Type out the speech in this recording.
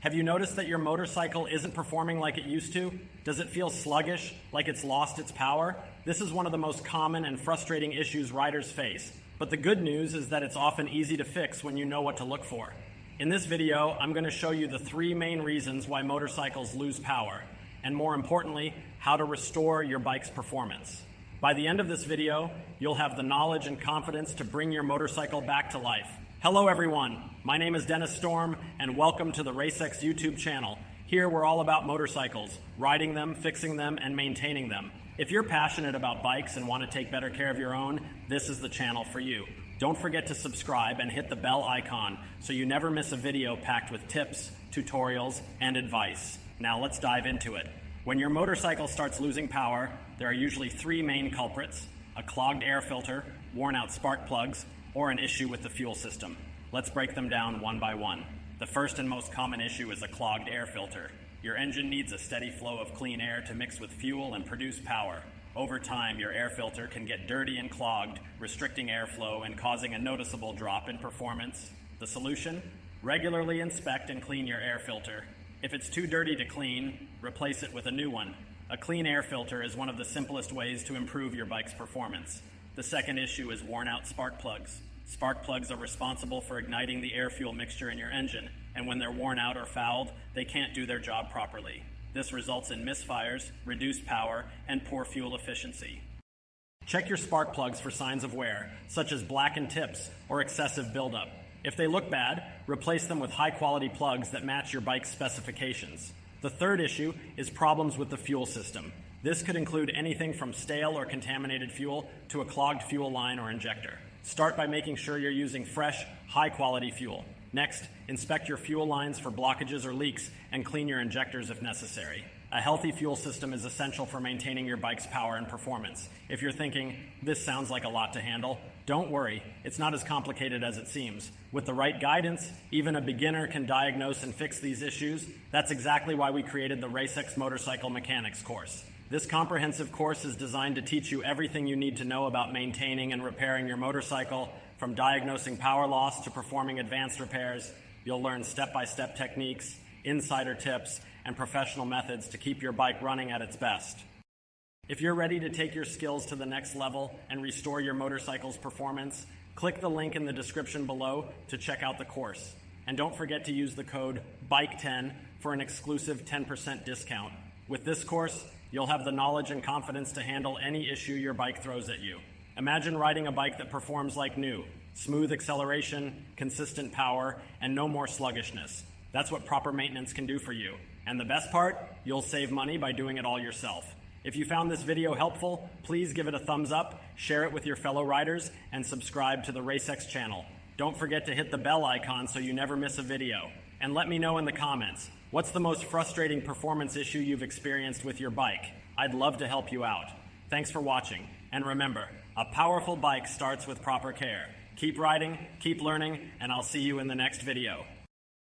Have you noticed that your motorcycle isn't performing like it used to? Does it feel sluggish, like it's lost its power? This is one of the most common and frustrating issues riders face. But the good news is that it's often easy to fix when you know what to look for. In this video, I'm going to show you the 3 main reasons why motorcycles lose power, and more importantly, how to restore your bike's performance. By the end of this video, you'll have the knowledge and confidence to bring your motorcycle back to life. Hello everyone, my name is Dennis Storm and welcome to the RaceX YouTube channel. Here we're all about motorcycles, riding them, fixing them, and maintaining them. If you're passionate about bikes and want to take better care of your own, this is the channel for you. Don't forget to subscribe and hit the bell icon so you never miss a video packed with tips, tutorials, and advice. Now let's dive into it. When your motorcycle starts losing power, there are usually 3 main culprits: a clogged air filter, worn out spark plugs, or an issue with the fuel system. Let's break them down one by one. The first and most common issue is a clogged air filter. Your engine needs a steady flow of clean air to mix with fuel and produce power. Over time, your air filter can get dirty and clogged, restricting airflow and causing a noticeable drop in performance. The solution? Regularly inspect and clean your air filter. If it's too dirty to clean, replace it with a new one. A clean air filter is one of the simplest ways to improve your bike's performance. The second issue is worn out spark plugs. Spark plugs are responsible for igniting the air-fuel mixture in your engine, and when they're worn out or fouled, they can't do their job properly. This results in misfires, reduced power, and poor fuel efficiency. Check your spark plugs for signs of wear, such as blackened tips or excessive buildup. If they look bad, replace them with high-quality plugs that match your bike's specifications. The third issue is problems with the fuel system. This could include anything from stale or contaminated fuel to a clogged fuel line or injector. Start by making sure you're using fresh, high-quality fuel. Next, inspect your fuel lines for blockages or leaks and clean your injectors if necessary. A healthy fuel system is essential for maintaining your bike's power and performance. If you're thinking, this sounds like a lot to handle, don't worry, it's not as complicated as it seems. With the right guidance, even a beginner can diagnose and fix these issues. That's exactly why we created the RaceX Motorcycle Mechanics course. This comprehensive course is designed to teach you everything you need to know about maintaining and repairing your motorcycle, from diagnosing power loss to performing advanced repairs. You'll learn step-by-step techniques, insider tips, and professional methods to keep your bike running at its best. If you're ready to take your skills to the next level and restore your motorcycle's performance, click the link in the description below to check out the course. And don't forget to use the code BIKE10 for an exclusive 10% discount. With this course, you'll have the knowledge and confidence to handle any issue your bike throws at you. Imagine riding a bike that performs like new: smooth acceleration, consistent power, and no more sluggishness. That's what proper maintenance can do for you. And the best part, you'll save money by doing it all yourself. If you found this video helpful, please give it a thumbs up, share it with your fellow riders, and subscribe to the RaceX channel. Don't forget to hit the bell icon so you never miss a video. And let me know in the comments, what's the most frustrating performance issue you've experienced with your bike? I'd love to help you out. Thanks for watching. And remember, a powerful bike starts with proper care. Keep riding, keep learning, and I'll see you in the next video.